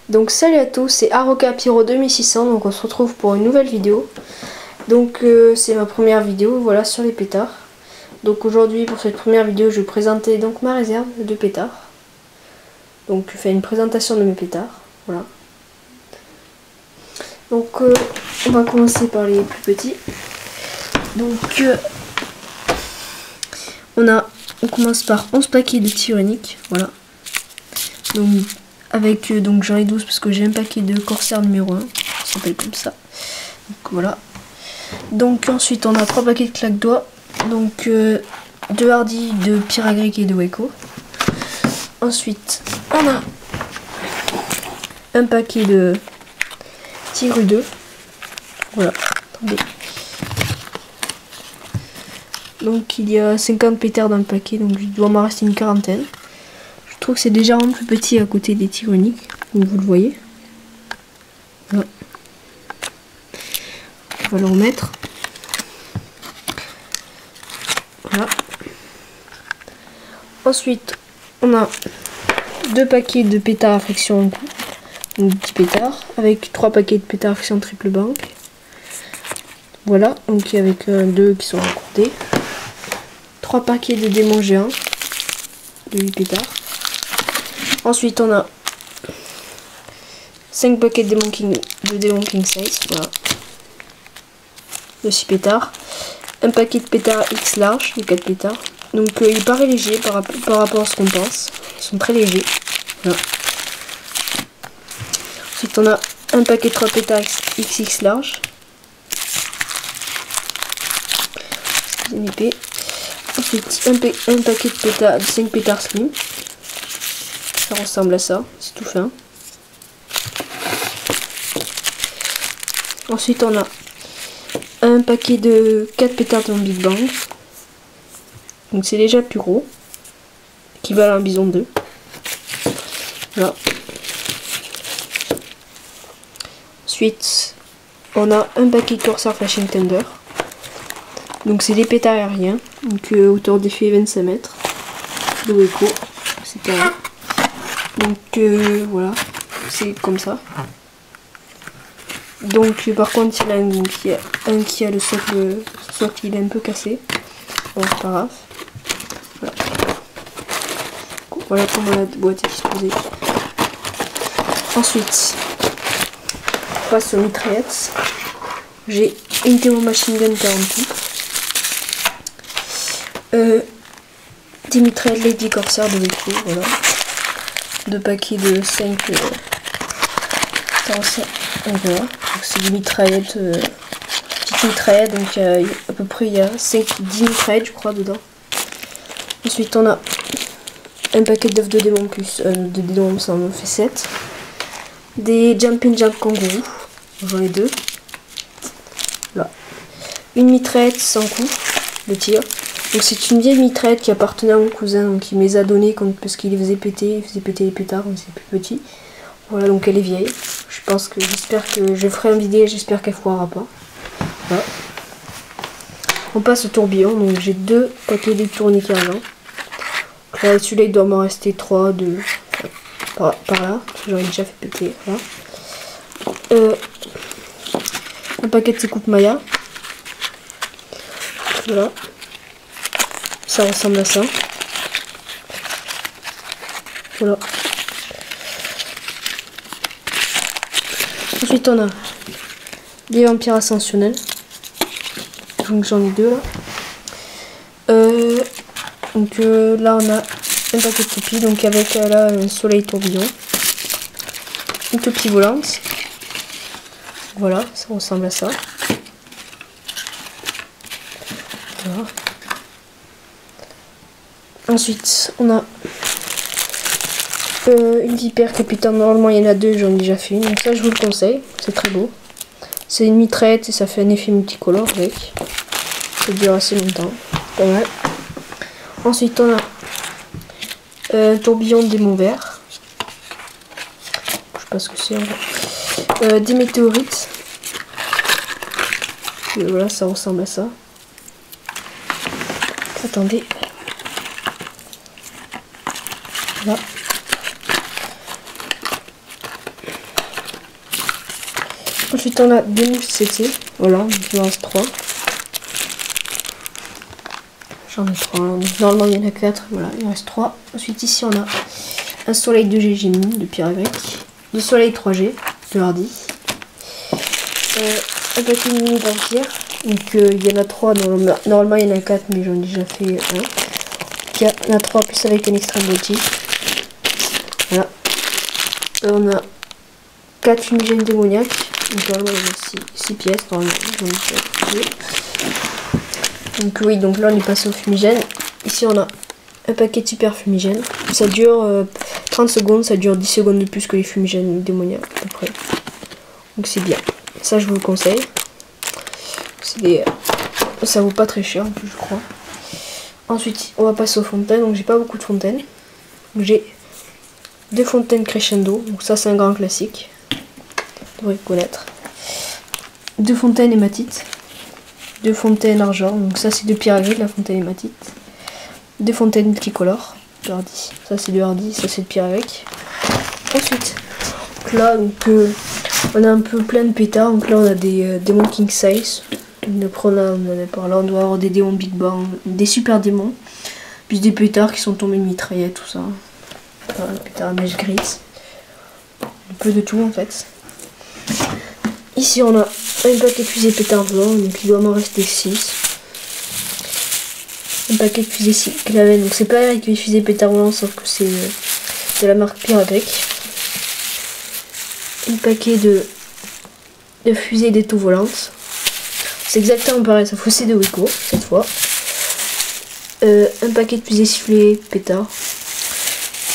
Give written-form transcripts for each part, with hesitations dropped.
Donc salut à tous, c'est Aroka Pyro 2600, donc on se retrouve pour une nouvelle vidéo. Donc c'est ma première vidéo, voilà, sur les pétards. Donc aujourd'hui pour cette première vidéo je vais vous présenter donc ma réserve de pétards. Donc je fais une présentation de mes pétards, voilà. Donc on va commencer par les plus petits. Donc on commence par 11 paquets de tir unique, voilà. Donc avec donc j'en ai 12 parce que j'ai un paquet de Corsair numéro 1, ça s'appelle comme ça. Donc voilà. Donc ensuite on a 3 paquets de claque-doigts, donc 2 Hardy, de Pyragrec et de Weko. Ensuite on a un paquet de Tigre 2. Voilà, attendez. Donc il y a 50 pétards dans le paquet, donc il doit m'en rester une quarantaine. Je trouve que c'est déjà un peu petit à côté des tirs uniques, comme vous le voyez. Voilà. On va le remettre. Voilà. Ensuite, on a 2 paquets de pétards à friction en coup. Donc 10 pétards, avec 3 paquets de pétards à friction triple banque. Voilà, donc avec 2 qui sont raccordés. 3 paquets de démons géants de 8 pétards. Ensuite on a 5 paquets de démons king size, voilà, de 6 pétards. Un paquet de pétards X large de 4 pétards. Donc il paraît léger par rapport à ce qu'on pense. Ils sont très légers. Voilà. Ensuite on a un paquet de 3 pétards XX large. C'est une épée. Ensuite un paquet de pétards, de 5 pétards slim. Ça ressemble à ça, c'est tout fin. Ensuite on a un paquet de 4 pétards dans Big Bang. Donc c'est déjà plus gros. Équivalent à un bison 2. Voilà. Ensuite on a un paquet de Corsair Flashing Thunder. Donc c'est des pétards aériens. Donc hauteur d'effet 25 mètres. De Weko. C'est pareil. Donc voilà, c'est comme ça. Donc par contre il y en a un qui a le socle il est un peu cassé. Bon c'est pas grave. Voilà. Voilà comment la boîte est disposée. Ensuite, on passe aux mitraillettes. J'ai une Thermo Machine Gun 48. Des mitraillettes Lady Corsair de Weko, voilà. 2 paquets de 5 voilà. C'est des mitraillettes, petites mitraillettes, donc à peu près il y a 10 mitraillettes je crois dedans. Ensuite on a un paquet d'œufs de démon plus de démon, ça en fait 7. Des Jumping Jack Kangourou, j'en ai 2. Voilà. Une mitraillette sans coup de tir. Donc c'est une vieille mitraillette qui appartenait à mon cousin, donc il me les a donné parce qu'il les faisait péter, les pétards quand c'est plus petit. Voilà, donc elle est vieille. J'espère que je ferai une vidéo, j'espère qu'elle foirera pas. Voilà. On passe au tourbillon, donc j'ai 2 paquets de tourniquets avant. Là, celui-là il doit m'en rester 3, 2, par là, parce que j'en ai déjà fait péter. Voilà. Un paquet de coupe Maya. Voilà. Ça ressemble à ça. Voilà. Ensuite on a des vampires ascensionnels. Donc j'en ai 2 là. Donc là on a un paquet de toupies, donc avec là un soleil tourbillon. Une toupie volante. Voilà, ça ressemble à ça. Voilà. Ensuite, on a une vipère capitaine. Normalement, il y en a 2, j'en ai déjà fait une. Donc ça, je vous le conseille. C'est très beau. C'est une mitraillette et ça fait un effet multicolore avec. Ça dure assez longtemps. Pas mal. Ensuite, on a un tourbillon de démon vert. Je sais pas ce que c'est. Des météorites. Et voilà, ça ressemble à ça. Attendez. Voilà. Ensuite on a des mousses CC. Voilà, donc il en reste 3. J'en ai 3. Donc normalement il y en a 4. Voilà, il en reste 3. Ensuite ici on a un soleil de Génie de Pierre Grec. Le soleil 3G de Hardy. Un paquet de mini vampires. Donc il y en a 3. Normalement il y en a 4, mais j'en ai déjà fait 1. Il y en a 3 plus avec un extrême boutique. Voilà. On a 4 fumigènes démoniaques. Donc normalement il y a 6 pièces. Normalement j'en ai fait. Donc oui, donc là on est passé au fumigène. Ici on a un paquet de super fumigènes. Ça dure 30 secondes, ça dure 10 secondes de plus que les fumigènes démoniaques à peu près. Donc c'est bien. Ça je vous le conseille. Ça vaut pas très cher en plus je crois. Ensuite on va passer aux fontaines. Donc j'ai pas beaucoup de fontaines. J'ai 2 fontaines crescendo. Donc ça c'est un grand classique. Vous devrez connaître. 2 fontaines hématites. 2 fontaines argent. Donc ça c'est de Pierre Grec, la fontaine hématite. 2 fontaines multicolores. De Hardy. Ça c'est de Hardy, ça c'est de Pierre Grec. Ensuite, donc là donc, on a un peu plein de pétards. Donc là on a des démons king size. Donc on en a par là, on doit avoir des démons big bang, des super démons. Puis des pétards qui sont tombés de mitraillette, tout ça. Voilà, pétards à neige grise. Un peu de tout en fait. Ici on a un paquet de fusées pétards blancs, donc il doit m'en rester 6. Un paquet de fusées Claven, donc c'est pas avec les fusées pétards blancs, sauf que c'est de la marque Pierre Grec. Un paquet de fusées d'étau volantes. C'est exactement pareil, ça faut c'est de Wico cette fois. Un paquet de fusées sifflées pétards.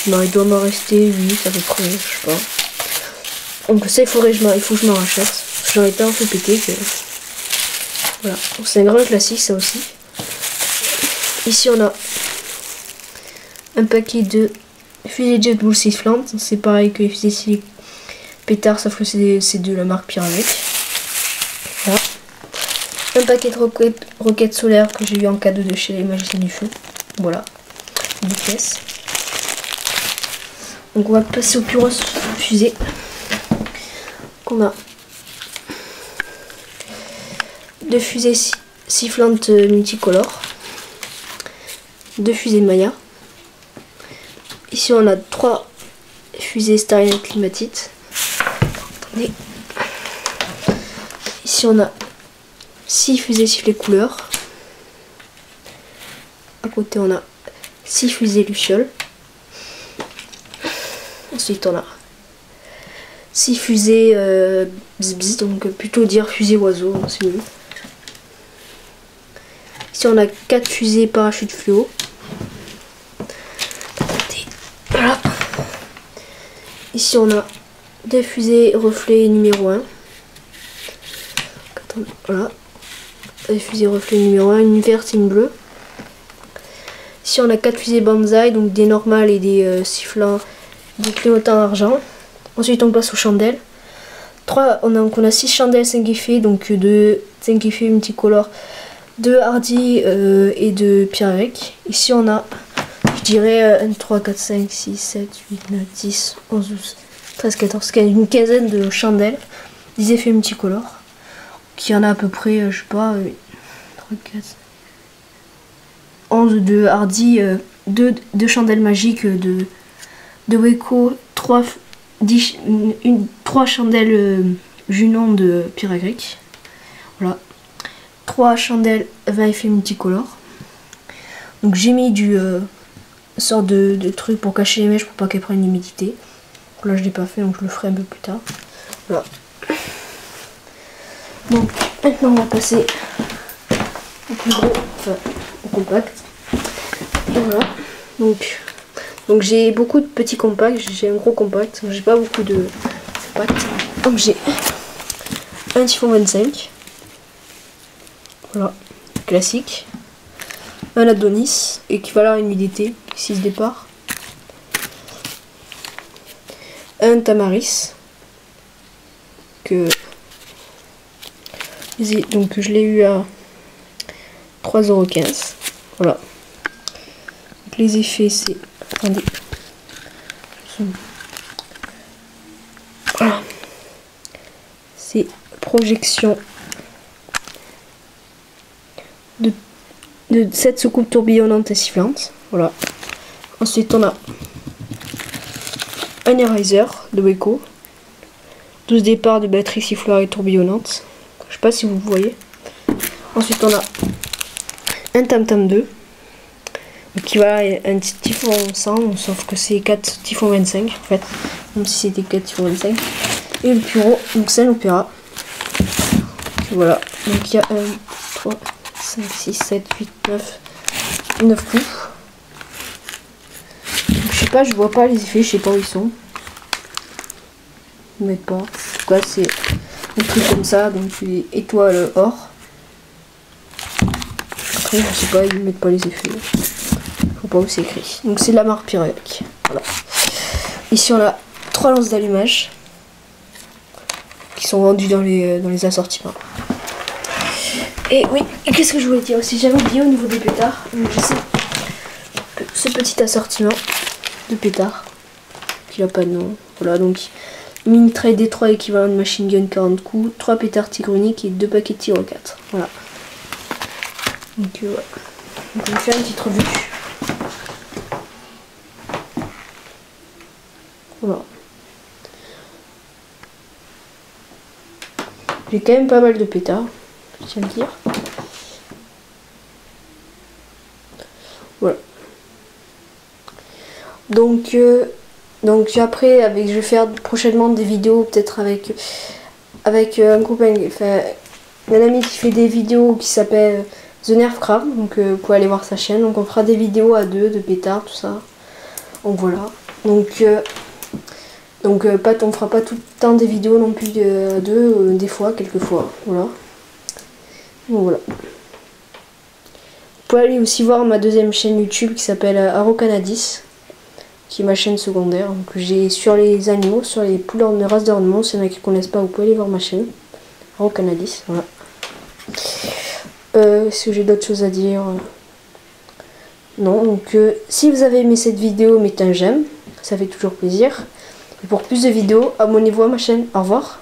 Non, il doit m'en rester 8 à peu près, je sais pas. Donc ça il faut que je m'en rachète. J'en ai tellement fait péter que... Voilà, c'est un grand classique ça aussi. Ici on a un paquet de fusées Jet Bull sifflantes. C'est pareil que les fusées pétards, sauf que c'est de la marque Pierre Grec. Voilà. Un paquet de roquettes solaires que j'ai eu en cadeau de chez les magiciens du feu. Voilà, 10 pièces. Donc on va passer aux pyros fusées. On a 2 fusées sifflantes multicolores, 2 fusées Maya. Ici on a 3 fusées Starlight climatite. Attendez. Ici on a 6 fusées sifflées couleurs. À côté on a 6 fusées lucioles. Ensuite on a 6 fusées bzz, donc plutôt dire fusée oiseau, c'est mieux. Ici on a 4 fusées parachute fluo. Voilà. Ici on a 2 fusées reflet numéro 1. Voilà. Des fusées reflet numéro 1, une verte et une bleue. Ici on a 4 fusées banzai, donc des normales et des sifflants, des clignotants argent. Ensuite on passe aux chandelles. On a 6 chandelles 5 effets, donc 5 effets multicolores de Hardy et de Pierre Grec. Ici on a, je dirais, 1, 3, 4, 5, 6, 7, 8, 9, 10, 11, 12, 13, 14, 15, une quinzaine de chandelles, des effets multicolores. Qui en a à peu près, je sais pas, 3, 4, 11 de Hardy, 2 chandelles magiques de Weko, 3 chandelles Junon de Pierre Grec. Voilà. 3 chandelles 20 effets multicolores. Donc j'ai mis une sorte de truc pour cacher les mèches pour pas qu'elles prennent l'humidité. Là je l'ai pas fait donc je le ferai un peu plus tard. Voilà. Donc maintenant on va passer au plus gros, enfin au compact. Et voilà. Donc j'ai beaucoup de petits compacts, j'ai un gros compact, j'ai pas beaucoup de compacts. Donc j'ai un Typhon 25. Voilà, classique. Un Adonis, équivalent à une humidité, 6 départ. Un Tamaris, donc je l'ai eu à 3,15 €. Voilà. Donc les effets c'est... Attendez. Voilà. c'est projection de 7 soucoupes tourbillonnantes et sifflantes. Voilà. Ensuite, on a un Eraser de Weco. 12 départs de batterie siffleur et tourbillonnante. Je sais pas si vous voyez. Ensuite, on a un Tam Tam 2. Qui va un petit typhon 100, sauf que c'est 4 typhons 25 en fait. Même si c'était 4 typhons 25. Et le Puro, donc c'est un opéra. Voilà. Donc il y a 1, 3, 5, 6, 7, 8, 9 coups. Je sais pas, je vois pas les effets, je sais pas où ils sont. Ils mettent pas. En tout cas, c'est un truc comme ça, donc étoile or. Après, je sais pas, ils mettent pas les effets. Faut pas où c'est écrit. Donc c'est de la marque Pyrex. Voilà. Ici on a 3 lances d'allumage qui sont vendues dans les assortiments. Et oui, qu'est-ce que je voulais dire aussi? J'avais oublié au niveau des pétards. Donc je sais ce petit assortiment de pétards qui n'a pas de nom. Voilà, donc mini trait D3 équivalent de machine gun 40 coups, 3 pétards tigre unique et 2 paquets de tigre 4. Voilà. Donc voilà. Donc on va faire une petite revue. Voilà. J'ai quand même pas mal de pétards, je tiens à le dire. Voilà. Donc après, je vais faire prochainement des vidéos, peut-être avec un copain, enfin un ami qui fait des vidéos qui s'appelle The Nerf Crab. Donc vous pouvez aller voir sa chaîne. Donc on fera des vidéos à deux, de pétards, tout ça. Donc voilà. Donc on fera pas tout le temps des vidéos non plus à deux, des fois, quelques fois. Voilà. Donc voilà. Vous pouvez aller aussi voir ma deuxième chaîne YouTube qui s'appelle Aro Canadis, qui est ma chaîne secondaire. Donc j'ai sur les animaux, sur les poules de race d'ornement. S'il y en a qui ne connaissent pas, vous pouvez aller voir ma chaîne. Aro Canadis, voilà. Est-ce que j'ai d'autres choses à dire? Non, donc si vous avez aimé cette vidéo, mettez un j'aime, ça fait toujours plaisir. Et pour plus de vidéos, abonnez-vous à ma chaîne. Au revoir.